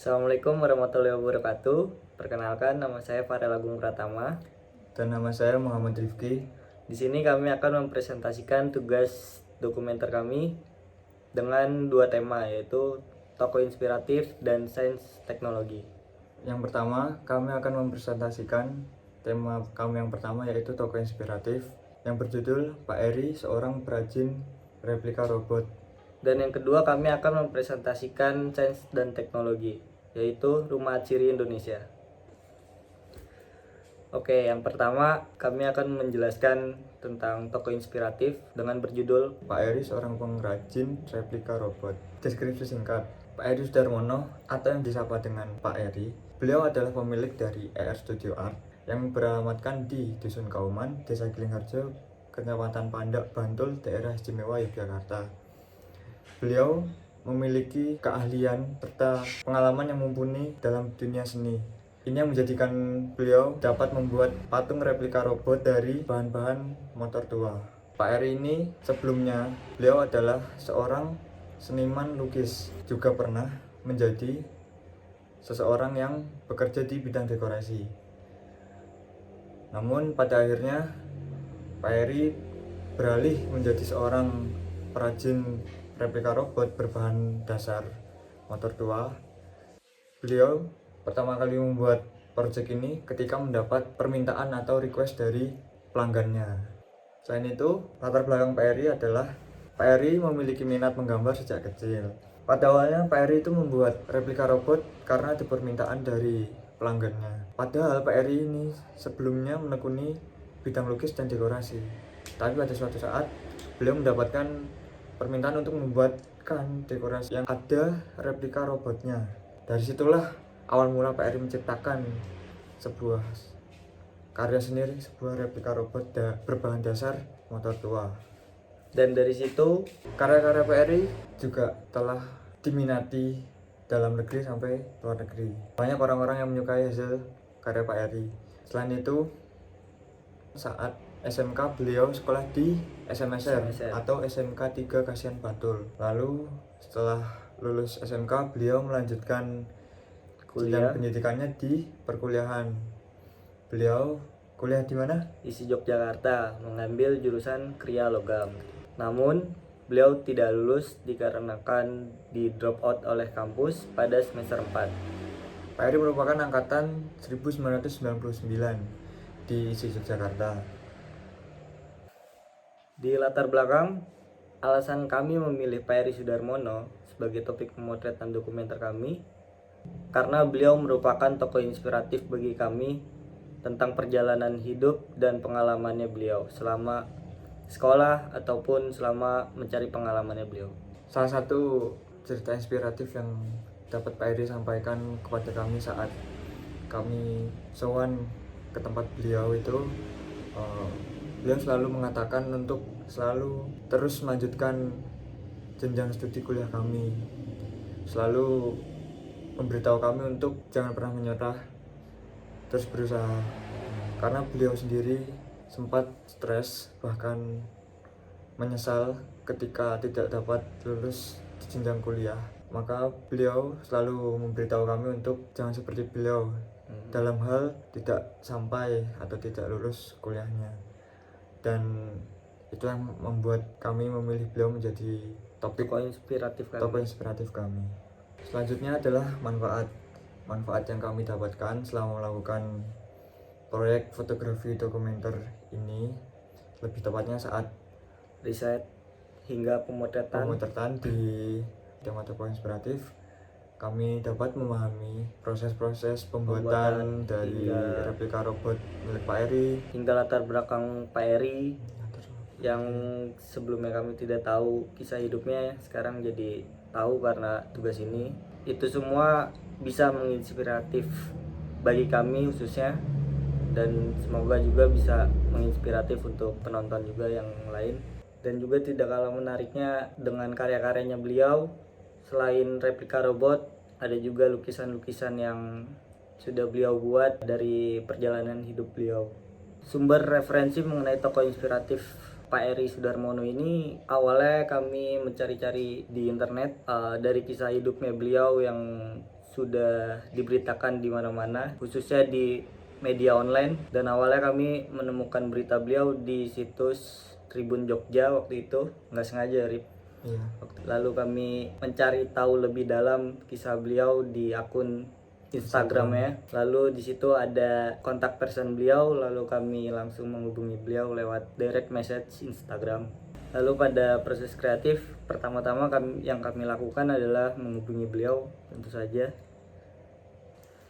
Assalamualaikum warahmatullahi wabarakatuh. Perkenalkan, nama saya Farel Agung Pratama. Dan nama saya Muhammad Rifki. Di sini kami akan mempresentasikan tugas dokumenter kami dengan dua tema, yaitu tokoh inspiratif dan sains teknologi. Yang pertama, kami akan mempresentasikan tema kami yang pertama, yaitu tokoh inspiratif, yang berjudul Pak Eri, seorang perajin replika robot. Dan yang kedua, kami akan mempresentasikan sains dan teknologi, yaitu Rumah Ciri Indonesia. Oke, yang pertama kami akan menjelaskan tentang tokoh inspiratif dengan berjudul Pak Eri, seorang pengrajin replika robot. Deskripsi singkat: Pak Eri Sudarmono, atau yang disapa dengan Pak Eri, beliau adalah pemilik dari ER Studio Art yang beralamatkan di Dusun Kauman, Desa Gilingharjo, Kecamatan Pandak, Bantul, Daerah Istimewa Yogyakarta. Beliau memiliki keahlian serta pengalaman yang mumpuni dalam dunia seni. Ini yang menjadikan beliau dapat membuat patung replika robot dari bahan-bahan motor tua. Pak Eri ini sebelumnya beliau adalah seorang seniman lukis, juga pernah menjadi seseorang yang bekerja di bidang dekorasi. Namun pada akhirnya Pak Eri beralih menjadi seorang perajin replika robot berbahan dasar motor tua. Beliau pertama kali membuat proyek ini ketika mendapat permintaan atau request dari pelanggannya. Selain itu, latar belakang Pak Eri adalah Pak Eri memiliki minat menggambar sejak kecil. Pada awalnya Pak Eri itu membuat replika robot karena ada permintaan dari pelanggannya. Padahal Pak Eri ini sebelumnya menekuni bidang lukis dan dekorasi. Tapi pada suatu saat beliau mendapatkan permintaan untuk membuatkan dekorasi yang ada replika robotnya. Dari situlah awal mula Pak Eri menciptakan sebuah karya sendiri, sebuah replika robot berbahan dasar motor tua. Dan dari situ Karya-karya Pak Eri juga telah diminati dalam negeri sampai luar negeri. Banyak orang-orang yang menyukai hasil karya Pak Eri. Selain itu, saat SMK beliau sekolah di SMSR atau SMK 3 Kasihan Bantul. Lalu setelah lulus SMK beliau melanjutkan jenjang pendidikannya di perkuliahan. Beliau kuliah di mana? Di Yogyakarta, mengambil jurusan Kriya Logam. Namun beliau tidak lulus dikarenakan di drop out oleh kampus pada semester 4. Pak Eri merupakan angkatan 1999 di Yogyakarta. Di latar belakang, alasan kami memilih Pak Eri Sudarmono sebagai topik pemotretan dokumenter kami karena beliau merupakan tokoh inspiratif bagi kami tentang perjalanan hidup dan pengalamannya beliau selama sekolah ataupun selama mencari pengalamannya beliau. Salah satu cerita inspiratif yang dapat Pak Eri sampaikan kepada kami saat kami sowan ke tempat beliau itu, beliau selalu mengatakan untuk selalu terus melanjutkan jenjang studi kuliah kami, selalu memberitahu kami untuk jangan pernah menyerah, terus berusaha. Karena beliau sendiri sempat stres, bahkan menyesal ketika tidak dapat lulus di jenjang kuliah. Maka beliau selalu memberitahu kami untuk jangan seperti beliau dalam hal tidak sampai atau tidak lulus kuliahnya. Dan itu yang membuat kami memilih beliau menjadi Tokoh inspiratif kami. Selanjutnya adalah manfaat yang kami dapatkan selama melakukan proyek fotografi dokumenter ini, lebih tepatnya saat riset hingga pemotretan di tema tokoh inspiratif. Kami dapat memahami proses-proses pembuatan dari replika robot milik Pak Eri hingga latar belakang Pak Eri yang sebelumnya kami tidak tahu kisah hidupnya, sekarang jadi tahu karena tugas ini. Itu semua bisa menginspiratif bagi kami khususnya, dan semoga juga bisa menginspiratif untuk penonton juga yang lain. Dan juga tidak kalah menariknya dengan karya-karyanya beliau, selain replika robot, ada juga lukisan-lukisan yang sudah beliau buat dari perjalanan hidup beliau. Sumber referensi mengenai tokoh inspiratif Pak Eri Sudarmono ini awalnya kami mencari-cari di internet dari kisah hidupnya beliau yang sudah diberitakan di mana-mana, khususnya di media online. Dan awalnya kami menemukan berita beliau di situs Tribun Jogja waktu itu, nggak sengaja, Rip. Iya. Lalu kami mencari tahu lebih dalam kisah beliau di akun Instagramnya. Lalu di situ ada kontak person beliau, lalu kami langsung menghubungi beliau lewat direct message Instagram. Lalu pada proses kreatif pertama-tama yang kami lakukan adalah menghubungi beliau tentu saja.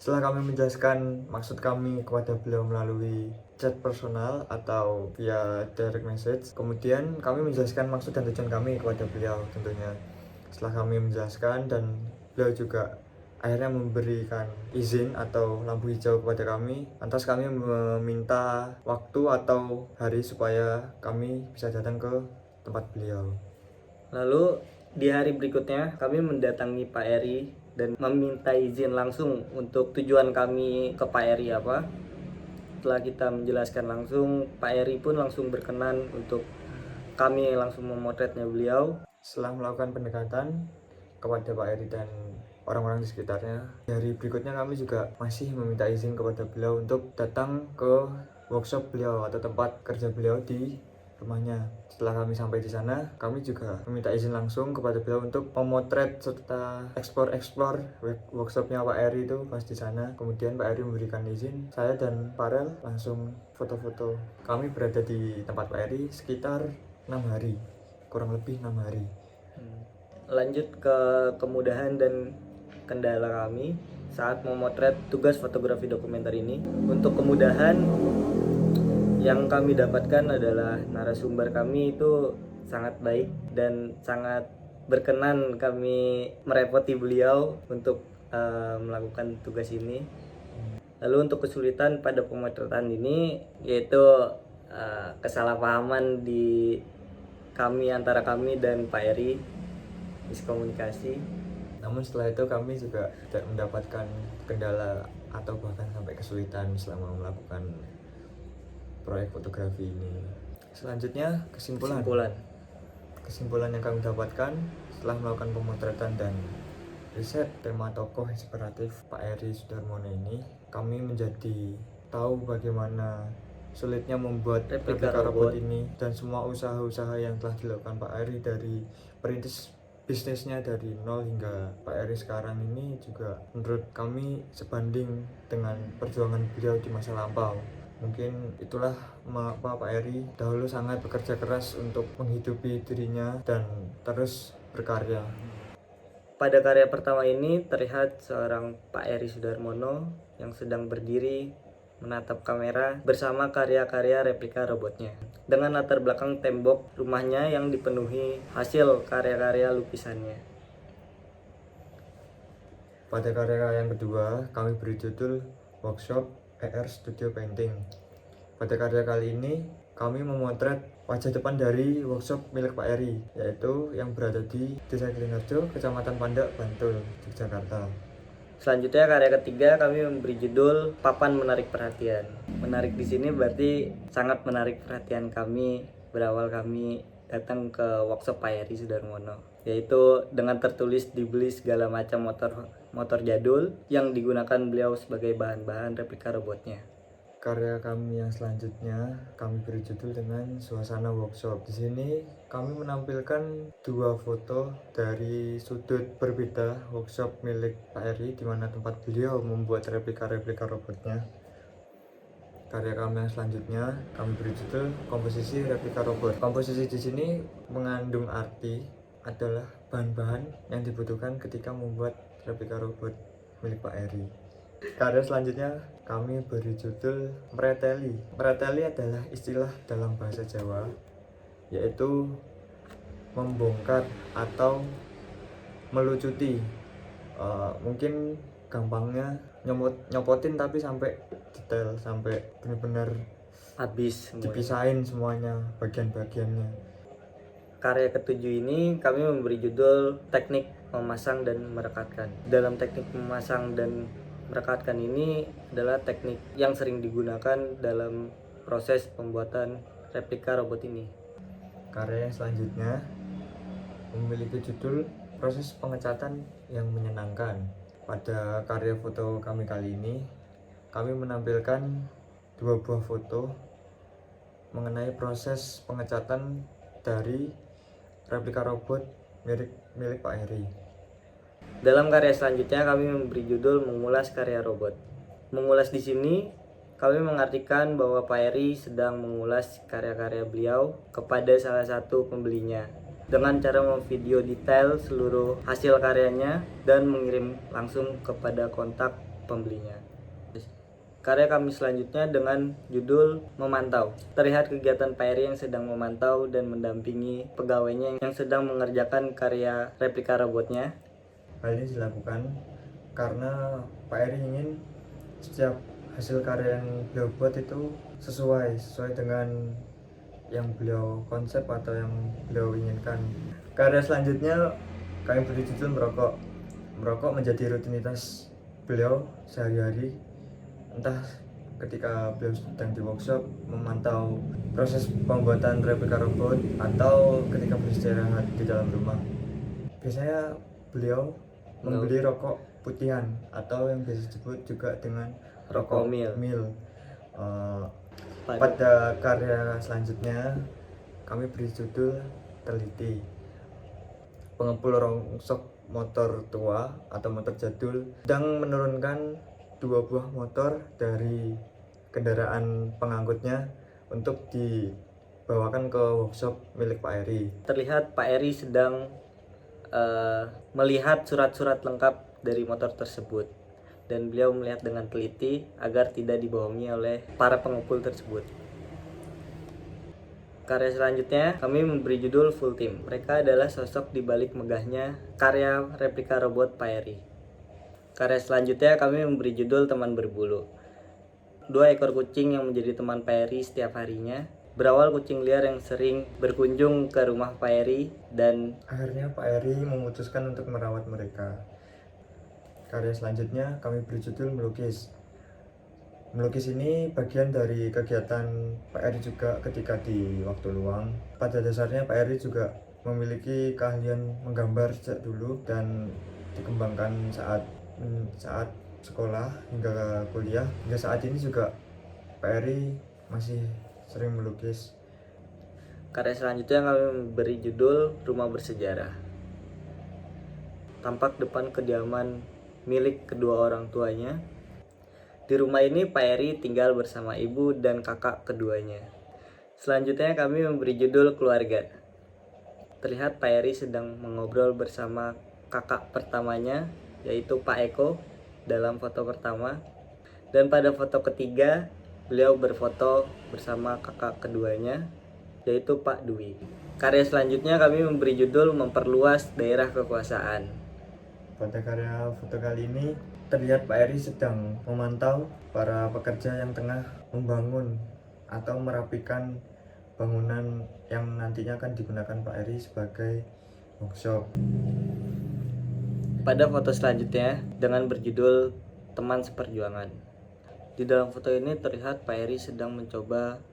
Setelah kami menjelaskan maksud kami kepada beliau melalui chat personal atau via direct message, kemudian kami menjelaskan maksud dan tujuan kami kepada beliau tentunya. Setelah kami menjelaskan dan beliau juga akhirnya memberikan izin atau lampu hijau kepada kami, lantas kami meminta waktu atau hari supaya kami bisa datang ke tempat beliau. Lalu di hari berikutnya kami mendatangi Pak Eri dan meminta izin langsung untuk tujuan kami ke Pak Eri apa. Setelah kita menjelaskan langsung, Pak Eri pun langsung berkenan untuk kami langsung memotretnya beliau. Setelah melakukan pendekatan kepada Pak Eri dan orang-orang di sekitarnya, di hari berikutnya kami juga masih meminta izin kepada beliau untuk datang ke workshop beliau atau tempat kerja beliau di rumahnya. Setelah kami sampai di sana, kami juga meminta izin langsung kepada beliau untuk memotret serta explore workshopnya Pak Eri itu pas di sana. Kemudian Pak Eri memberikan izin, saya dan Farel langsung foto-foto. Kami berada di tempat Pak Eri sekitar 6 hari, kurang lebih 6 hari. Lanjut ke kemudahan dan kendala kami saat memotret tugas fotografi dokumenter ini. Untuk kemudahan yang kami dapatkan adalah narasumber kami itu sangat baik dan sangat berkenan kami merepoti beliau untuk melakukan tugas ini. Lalu untuk kesulitan pada pemotretan ini yaitu kesalahpahaman di antara kami dan Pak Eri, miskomunikasi. Namun setelah itu kami juga tidak mendapatkan kendala atau bahkan sampai kesulitan selama melakukan proyek fotografi ini. Selanjutnya kesimpulan yang kami dapatkan setelah melakukan pemotretan dan riset tema tokoh inspiratif Pak Eri Sudarmono ini, kami menjadi tahu bagaimana sulitnya membuat replika robot ini dan semua usaha-usaha yang telah dilakukan Pak Eri dari perintis bisnisnya dari nol hingga Pak Eri sekarang ini juga menurut kami sebanding dengan perjuangan beliau di masa lampau. Mungkin itulah mengapa Pak Eri dahulu sangat bekerja keras untuk menghidupi dirinya dan terus berkarya. Pada karya pertama ini terlihat seorang Pak Eri Sudarmono yang sedang berdiri menatap kamera bersama karya-karya replika robotnya dengan latar belakang tembok rumahnya yang dipenuhi hasil karya-karya lukisannya. Pada karya yang kedua, kami beri judul Workshop ER Studio Painting. Pada karya kali ini, kami memotret wajah depan dari workshop milik Pak Eri, yaitu yang berada di Desa Kilinarjo, Kecamatan Pandak, Bantul, Yogyakarta. Selanjutnya karya ketiga kami memberi judul Papan Menarik Perhatian. Menarik di sini berarti sangat menarik perhatian kami berawal kami datang ke workshop Pak Eri Sudarmono, yaitu dengan tertulis dibeli segala macam motor jadul yang digunakan beliau sebagai bahan-bahan replika robotnya. Karya kami yang selanjutnya kami beri judul dengan Suasana Workshop. Di sini kami menampilkan dua foto dari sudut berbeda workshop milik Pak Eri, di mana tempat beliau membuat replika robotnya. Karya kami yang selanjutnya kami beri judul Komposisi Replika Robot. Komposisi di sini mengandung arti adalah bahan-bahan yang dibutuhkan ketika membuat replika robot milik Pak Eri. Karya selanjutnya kami beri judul Mereteli. Mereteli adalah istilah dalam bahasa Jawa, yaitu membongkar atau melucuti. Mungkin gampangnya nyopotin tapi sampai detail, sampai benar-benar Habis dipisahin semuanya bagian-bagiannya. Karya ketujuh ini kami memberi judul Teknik Memasang dan Merekatkan. Dalam teknik memasang dan merekatkan ini adalah teknik yang sering digunakan dalam proses pembuatan replika robot ini. Karya yang selanjutnya memiliki judul Proses Pengecatan yang Menyenangkan. Pada karya foto kami kali ini, kami menampilkan 2 buah foto mengenai proses pengecatan dari replika robot milik Pak Heri. Dalam karya selanjutnya kami memberi judul mengulas karya robot. Mengulas di sini kami mengartikan bahwa Pak Heri sedang mengulas karya-karya beliau kepada salah satu pembelinya dengan cara memvideo detail seluruh hasil karyanya dan mengirim langsung kepada kontak pembelinya. Karya kami selanjutnya dengan judul Memantau. Terlihat kegiatan Pak Heri yang sedang memantau dan mendampingi pegawainya yang sedang mengerjakan karya replika robotnya. Hal ini dilakukan karena Pak Heri ingin setiap hasil karya yang beliau buat itu sesuai dengan yang beliau konsep atau yang beliau inginkan. Karya selanjutnya kami beri judul Merokok. Merokok menjadi rutinitas beliau sehari-hari, entah ketika beliau sedang di workshop memantau proses pembuatan replika robot atau ketika beristirahat di dalam rumah. Biasanya beliau membeli rokok putihan atau yang biasa disebut juga dengan rokok mil. Pada karya selanjutnya kami beri judul Teliti. Pengepul rongsok motor tua atau motor jadul sedang menurunkan 2 buah motor dari kendaraan pengangkutnya untuk dibawakan ke workshop milik Pak Heri. Terlihat Pak Heri sedang melihat surat-surat lengkap dari motor tersebut dan beliau melihat dengan teliti agar tidak dibohongi oleh para pengepul tersebut. Karya selanjutnya kami memberi judul Full Team. Mereka adalah sosok di balik megahnya karya replika robot Pak Heri. Karya selanjutnya kami memberi judul Teman Berbulu. 2 ekor kucing yang menjadi teman Pak Heri setiap harinya. Berawal kucing liar yang sering berkunjung ke rumah Pak Heri dan akhirnya Pak Heri memutuskan untuk merawat mereka. Karya selanjutnya kami beri judul Melukis. Melukis ini bagian dari kegiatan Pak Heri juga ketika di waktu luang. Pada dasarnya Pak Heri juga memiliki keahlian menggambar sejak dulu dan dikembangkan saat sekolah hingga kuliah. Hingga saat ini juga Pak Heri masih sering melukis. Karya selanjutnya kami memberi judul Rumah Bersejarah. Tampak depan kediaman milik kedua orang tuanya. Di rumah ini Pak Heri tinggal bersama ibu dan kakak keduanya. Selanjutnya kami memberi judul Keluarga. Terlihat Pak Heri sedang mengobrol bersama kakak pertamanya, yaitu Pak Eko dalam foto pertama. Dan pada foto ketiga, beliau berfoto bersama kakak keduanya, yaitu Pak Dwi. Karya selanjutnya kami memberi judul Memperluas Daerah Kekuasaan. Pada karya foto kali ini terlihat Pak Heri sedang memantau para pekerja yang tengah membangun atau merapikan bangunan yang nantinya akan digunakan Pak Heri sebagai workshop. Pada foto selanjutnya dengan berjudul Teman Seperjuangan. Di dalam foto ini terlihat Pak Heri sedang mencoba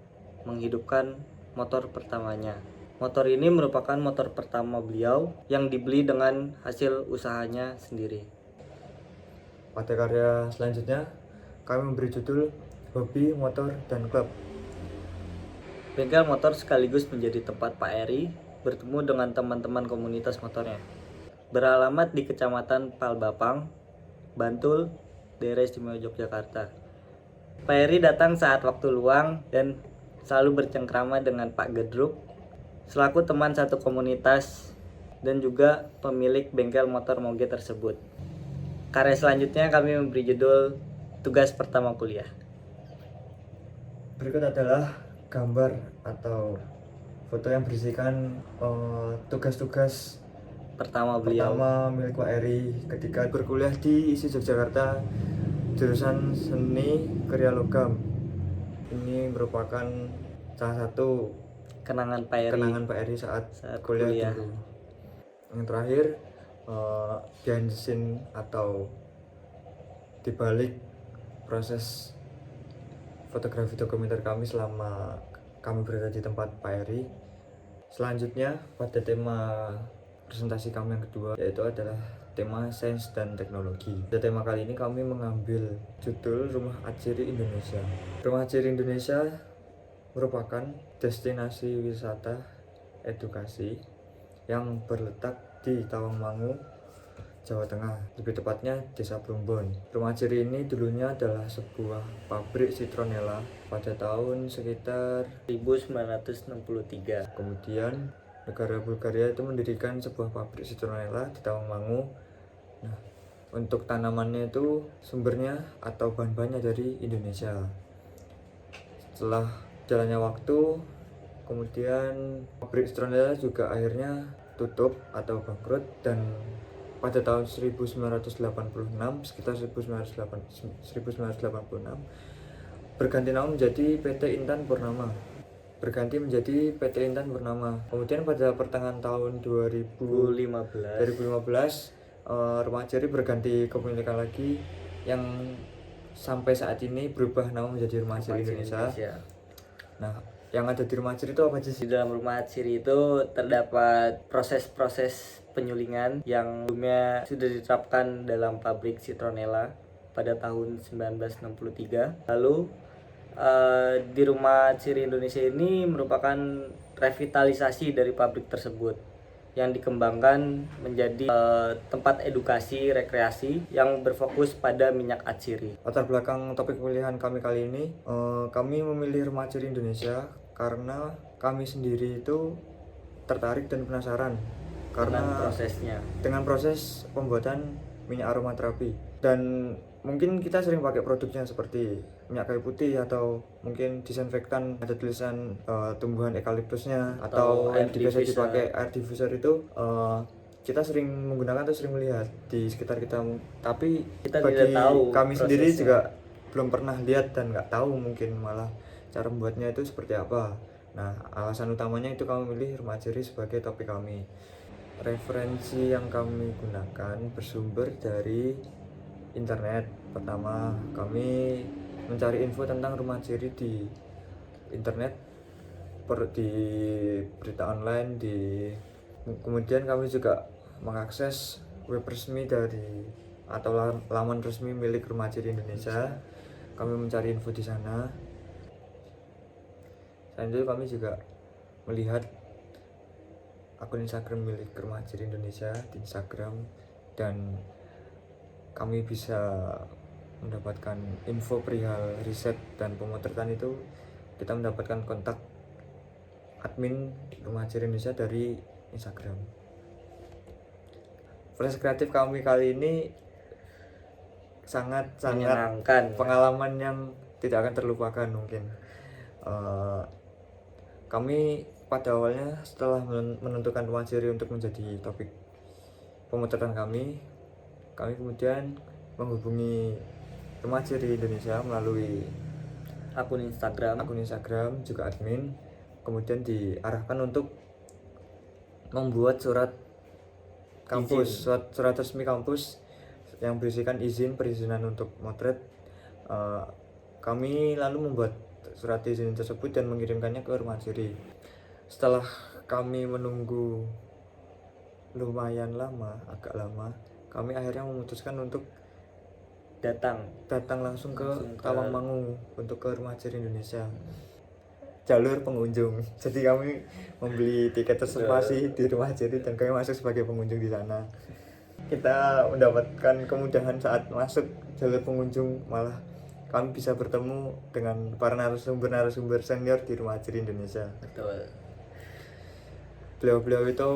menghidupkan motor pertamanya. Motor ini merupakan motor pertama beliau yang dibeli dengan hasil usahanya sendiri. Pada karya selanjutnya kami memberi judul Hobi Motor dan Klub. Bengkel motor sekaligus menjadi tempat Pak Heri bertemu dengan teman-teman komunitas motornya. Beralamat di Kecamatan Palbapang, Bantul, Daerah Istimewa Yogyakarta. Pak Heri datang saat waktu luang dan selalu bercengkrama dengan Pak Gedruk selaku teman satu komunitas dan juga pemilik bengkel motor moge tersebut. Karya selanjutnya kami memberi judul Tugas Pertama Kuliah. Berikut adalah gambar atau foto yang berisikan tugas-tugas Pertama beliau milik Pak Heri ketika berkuliah di ISI Yogyakarta jurusan Seni Karya Logam. Ini merupakan salah satu kenangan Pak Heri saat kuliah. dulu. Yang terakhir behind the scene atau dibalik proses fotografi dokumenter kami selama kami berada di tempat Pak Heri. Selanjutnya pada tema presentasi kami yang kedua, yaitu adalah tema sains dan teknologi. Pada tema kali ini kami mengambil judul Rumah Atsiri Indonesia. Rumah Atsiri Indonesia merupakan destinasi wisata edukasi yang berletak di Tawangmangu, Jawa Tengah, lebih tepatnya Desa Plumbon. Rumah Atsiri ini dulunya adalah sebuah pabrik citronella pada tahun sekitar 1963. kemudian negara Bulgaria itu mendirikan sebuah pabrik citronella di Tawangmangu. Nah, untuk tanamannya itu sumbernya atau bahan-bahannya dari Indonesia. Setelah jalannya waktu, kemudian pabrik citronella juga akhirnya tutup atau bangkrut, dan pada tahun 1986, sekitar 1986 berganti nama menjadi PT Intan Purnama. Kemudian pada pertengahan tahun 2015 Rumah Atsiri berganti kepemilikan lagi, yang sampai saat ini berubah nama menjadi Rumah Atsiri Indonesia. Nah, yang ada di Rumah Atsiri itu apa sih? Di dalam Rumah Atsiri itu terdapat proses-proses penyulingan yang sebelumnya sudah diterapkan dalam pabrik citronella pada tahun 1963. Lalu di Rumah Atsiri Indonesia ini merupakan revitalisasi dari pabrik tersebut yang dikembangkan menjadi tempat edukasi rekreasi yang berfokus pada minyak atsiri. Latar belakang topik pilihan kami kali ini, kami memilih Rumah Atsiri Indonesia karena kami sendiri itu tertarik dan penasaran karena dengan proses pembuatan minyak aromaterapi, dan mungkin kita sering pakai produknya seperti minyak kayu putih atau mungkin disinfektan ada tulisan tumbuhan eukaliptusnya, atau yang biasa dipakai air diffuser itu kita sering menggunakan atau sering melihat di sekitar kita, tapi kita bagi tidak tahu kami prosesnya. sendiri juga belum pernah lihat dan nggak tahu mungkin malah cara membuatnya itu seperti apa. Nah, alasan utamanya itu kami milih Rumah Atsiri sebagai topik kami. Referensi yang kami gunakan bersumber dari internet. Pertama, kami mencari info tentang Rumah Atsiri di internet, di berita online, kemudian kami juga mengakses web resmi dari atau laman resmi milik Rumah Atsiri Indonesia. Kami mencari info di sana. Selain itu kami juga melihat akun Instagram milik Rumah Atsiri Indonesia di Instagram, dan kami bisa mendapatkan info perihal riset dan pemotretan itu. Kita mendapatkan kontak admin Rumah Atsiri Indonesia dari Instagram. Proses kreatif kami kali ini sangat menyenangkan, pengalaman yang tidak akan terlupakan mungkin. Kami pada awalnya setelah menentukan Rumah Atsiri untuk menjadi topik pemotretan kami kemudian menghubungi Rumah Atsiri Indonesia melalui akun Instagram juga admin, kemudian diarahkan untuk membuat surat resmi kampus yang berisikan perizinan untuk motret. Kami lalu membuat surat izin tersebut dan mengirimkannya ke Rumah Atsiri. Setelah kami menunggu lumayan lama, agak lama, kami akhirnya memutuskan untuk datang langsung ke Tawangmangu untuk ke Rumah Atsiri Indonesia, jalur pengunjung. Jadi kami membeli tiket reservasi di Rumah Atsiri dan kami masuk sebagai pengunjung di sana. Kita mendapatkan kemudahan saat masuk jalur pengunjung, malah kami bisa bertemu dengan para narasumber senior di Rumah Atsiri Indonesia. Betul. Beliau itu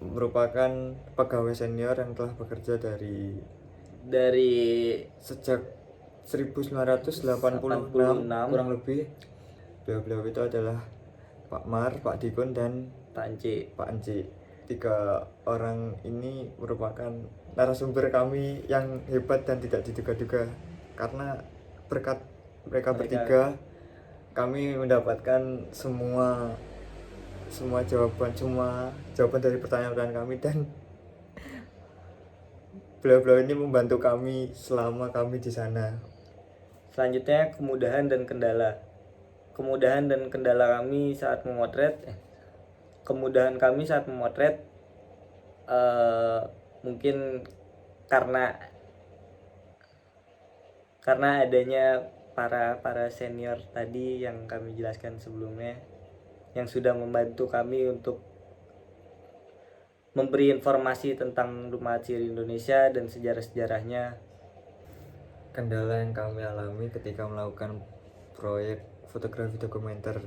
merupakan pegawai senior yang telah bekerja dari sejak 1986 kurang lebih. Beliau itu adalah Pak Mar, Pak Dikun, dan Pak Enci. 3 orang ini merupakan narasumber kami yang hebat dan tidak diduga-duga, karena berkat mereka bertiga kami mendapatkan semua jawaban dari pertanyaan-pertanyaan kami, dan beliau ini membantu kami selama kami di sana. Selanjutnya kemudahan dan kendala kami saat memotret. Kemudahan kami saat memotret mungkin karena adanya para senior tadi yang kami jelaskan sebelumnya, yang sudah membantu kami untuk memberi informasi tentang Rumah Ciri Indonesia dan sejarah-sejarahnya. Kendala yang kami alami ketika melakukan proyek fotografi dokumenter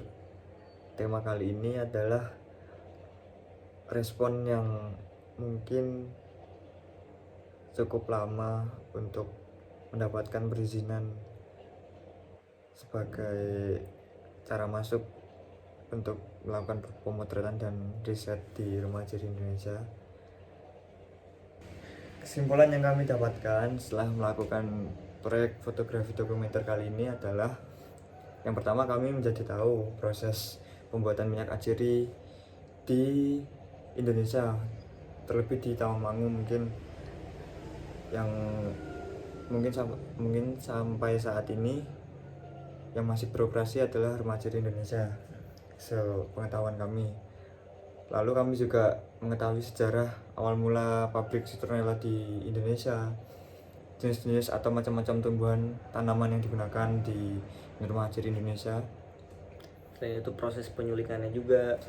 tema kali ini adalah respon yang mungkin cukup lama untuk mendapatkan perizinan sebagai cara masuk untuk melakukan pemotretan dan riset di Rumah Ciri Indonesia. Kesimpulan yang kami dapatkan setelah melakukan proyek fotografi dokumenter kali ini adalah, yang pertama, kami menjadi tahu proses pembuatan minyak aciri di Indonesia, terlebih di Tawangmangu mungkin sampai saat ini yang masih beroperasi adalah Rumah Ciri Indonesia sepengetahuan kami. Lalu kami juga mengetahui sejarah awal mula pabrik citronella di Indonesia, jenis-jenis atau macam-macam tumbuhan tanaman yang digunakan di Rumah Ciri Indonesia. Selain itu proses penyulingannya juga,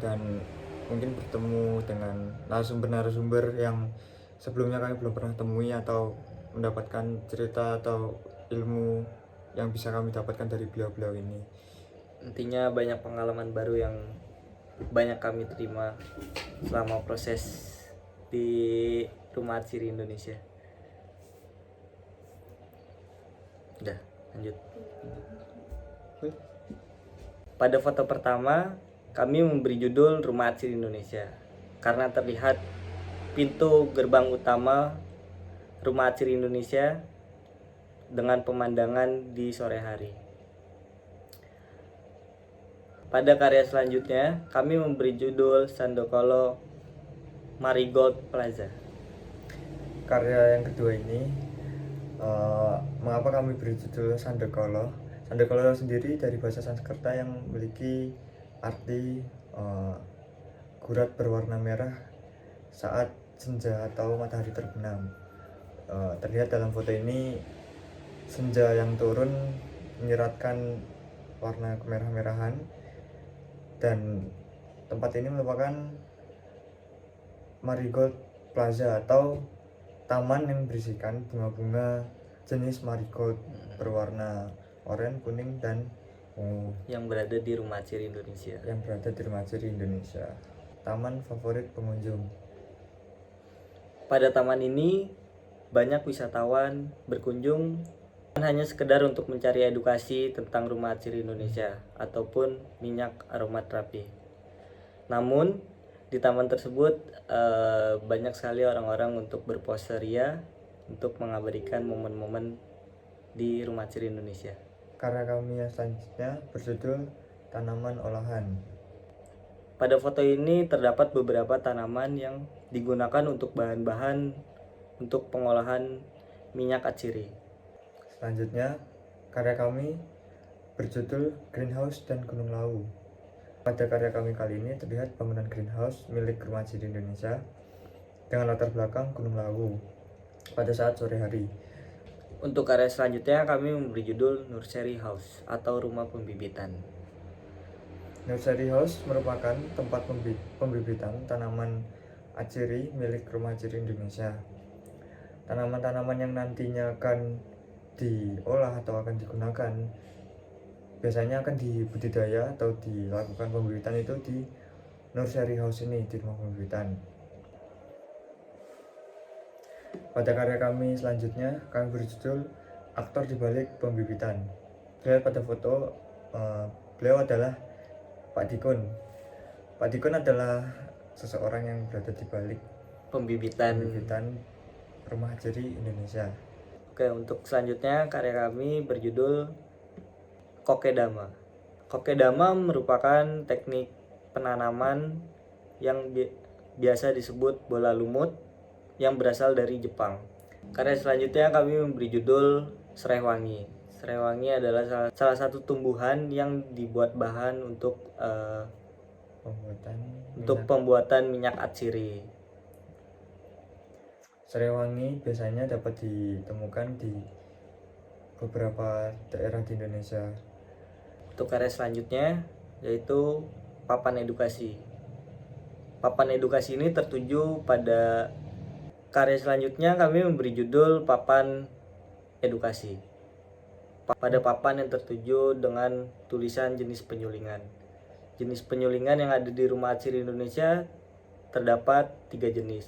Dan mungkin bertemu dengan narasumber-narasumber yang sebelumnya kami belum pernah temui, atau mendapatkan cerita atau ilmu yang bisa kami dapatkan dari beliau-beliau ini. intinya banyak pengalaman baru yang banyak kami terima selama proses di Rumah Ciri Indonesia. Udah, lanjut. Pada foto pertama, kami memberi judul Rumah Ciri Indonesia karena terlihat pintu gerbang utama Rumah Ciri Indonesia dengan pemandangan di sore hari. Pada karya selanjutnya, kami memberi judul Sandokolo Marigold Plaza. Karya yang kedua ini, mengapa kami beri judul Sandokolo? Sandokolo sendiri dari bahasa Sanskerta yang memiliki arti gurat berwarna merah saat senja atau matahari terbenam. Terlihat dalam foto ini senja yang turun menyiratkan warna kemerah-merahan, dan tempat ini merupakan Marigold Plaza atau taman yang berisikan bunga-bunga jenis marigold berwarna oranye, kuning, dan ungu yang berada di Rumah Ciri Indonesia. Taman favorit pengunjung. Pada taman ini banyak wisatawan berkunjung hanya sekedar untuk mencari edukasi tentang Rumah Ciri Indonesia ataupun minyak aromaterapi. Namun di taman tersebut banyak sekali orang-orang untuk berpose ria untuk mengabadikan momen-momen di Rumah Ciri Indonesia. Karya kami yang selanjutnya berjudul Tanaman Olahan. Pada foto ini terdapat beberapa tanaman yang digunakan untuk bahan-bahan untuk pengolahan minyak aciri. Selanjutnya, karya kami berjudul Greenhouse dan Gunung Lawu. Pada karya kami kali ini terlihat bangunan greenhouse milik Rumah Ciri Indonesia dengan latar belakang Gunung Lawu pada saat sore hari. Untuk karya selanjutnya kami memberi judul Nursery House atau rumah pembibitan. Nursery House merupakan tempat pembibitan tanaman aciri milik Rumah Ciri Indonesia. Tanaman-tanaman yang nantinya akan diolah atau akan digunakan biasanya akan dibudidaya atau dilakukan pembibitan itu di Nursery House ini, di rumah pembibitan. Pada karya kami selanjutnya, kami berjudul Aktor di Balik Pembibitan. Lihat pada foto, beliau adalah Pak Dikun. Pak Dikun adalah seseorang yang berada di balik Pembibitan Rumah Ciri Indonesia. Oke, untuk selanjutnya karya kami berjudul Kokedama. Kokedama merupakan teknik penanaman yang biasa disebut bola lumut yang berasal dari Jepang. Karya selanjutnya kami memberi judul Serai Wangi. Serai Wangi adalah salah satu tumbuhan yang dibuat bahan untuk pembuatan minyak aciri. Serewangi biasanya dapat ditemukan di beberapa daerah di Indonesia. Untuk karya selanjutnya yaitu papan edukasi. Papan edukasi ini tertuju pada karya selanjutnya kami memberi judul papan edukasi. Pada papan yang tertuju dengan tulisan jenis penyulingan. Jenis penyulingan yang ada di Rumah Atsiri Indonesia terdapat 3 jenis,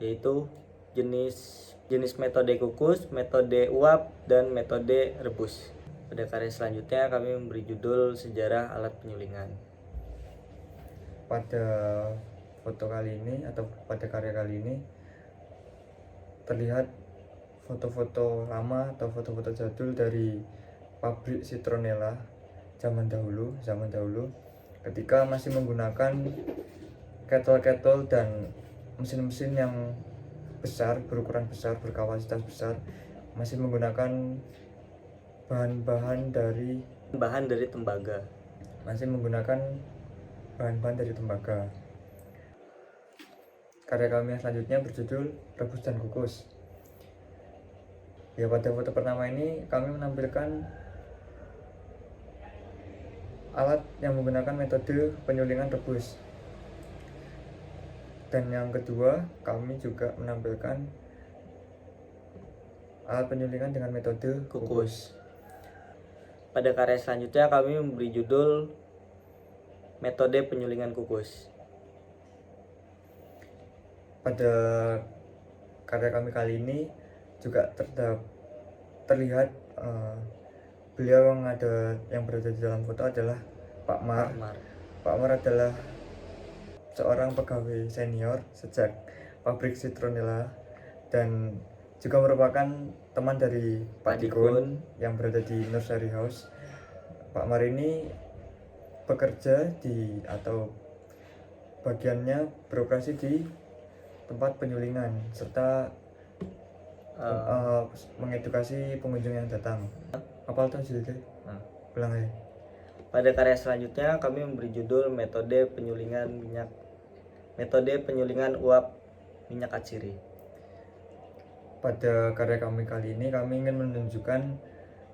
yaitu jenis metode kukus, metode uap, dan metode rebus. Pada karya selanjutnya kami memberi judul sejarah alat penyulingan. Pada foto kali ini atau pada karya kali ini terlihat foto-foto lama atau foto-foto jadul dari pabrik Citronella zaman dahulu ketika masih menggunakan kettle dan mesin-mesin yang besar, berukuran besar, berkapasitas besar, masih menggunakan bahan-bahan dari tembaga. Karya kami yang selanjutnya berjudul Rebus dan Kukus. Ya, pada foto pertama ini kami menampilkan alat yang menggunakan metode penyulingan rebus. Dan yang kedua, kami juga menampilkan alat penyulingan dengan metode kukus. Pada karya selanjutnya kami memberi judul metode penyulingan kukus. Pada karya kami kali ini juga terlihat beliau yang berada di dalam foto adalah Pak Mar. Pak Mar adalah seorang pegawai senior sejak pabrik Citronella dan juga merupakan teman dari Pak Dikun yang berada di Nursery House. Pak Mar ini bekerja atau bagiannya beroperasi di tempat penyulingan serta mengedukasi pengunjung yang datang. Apa tahu jadi? Ulang ya. Pada karya selanjutnya kami memberi judul metode penyulingan uap minyak atsiri. Pada karya kami kali ini kami ingin menunjukkan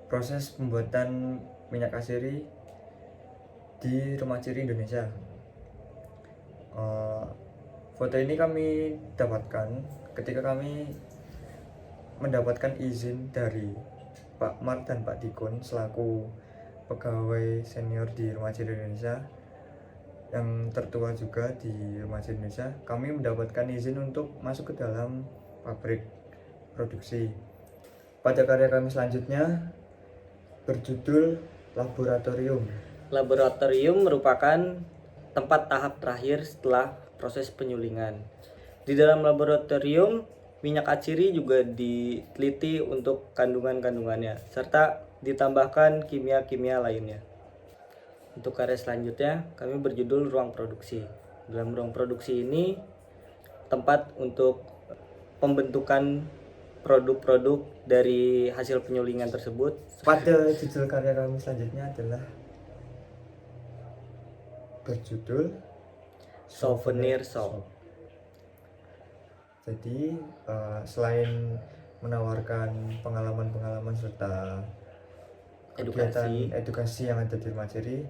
proses pembuatan minyak atsiri di Rumah Atsiri Indonesia. Foto ini kami dapatkan ketika kami mendapatkan izin dari Pak Mar dan Pak Dikun selaku pegawai senior di Rumah Atsiri Indonesia yang tertua juga di Rumah Atsiri Indonesia. Kami mendapatkan izin untuk masuk ke dalam pabrik produksi. Pada karya kami selanjutnya berjudul Laboratorium. Laboratorium merupakan tempat tahap terakhir setelah proses penyulingan. Di dalam laboratorium, minyak atsiri juga diteliti untuk kandungannya serta ditambahkan kimia-kimia lainnya. Untuk karya selanjutnya, kami berjudul Ruang Produksi. Dalam ruang produksi ini, tempat untuk pembentukan produk-produk dari hasil penyulingan tersebut. Pada judul karya kami selanjutnya adalah berjudul Souvenir Shop. Jadi selain menawarkan pengalaman-pengalaman serta kegiatan edukasi yang ada di Rumah Atsiri,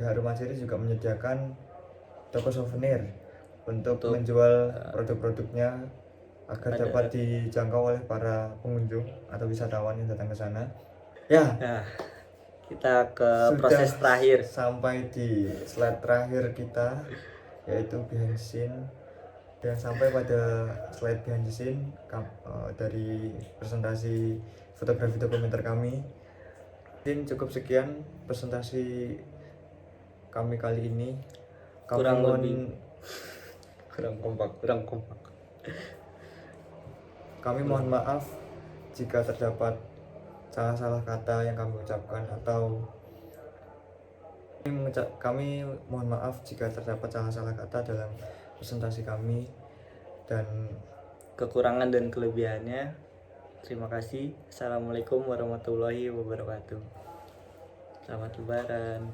pihak Rumah Atsiri juga menyediakan toko souvenir untuk menjual produk-produknya agar dapat dijangkau oleh para pengunjung atau wisatawan yang datang ke sana. Ya, kita ke proses terakhir. Sampai di slide terakhir kita, yaitu behind the scene. Dan sampai pada slide behind the scene dari presentasi fotografi dokumenter kami. Mungkin cukup sekian presentasi kami kali ini. Kurang kompak. Kami mohon maaf jika terdapat salah-salah kata yang kami ucapkan atau kami mohon maaf jika terdapat salah-salah kata dalam presentasi kami dan kekurangan dan kelebihannya. Terima kasih. Assalamualaikum warahmatullahi wabarakatuh. Selamat Lebaran.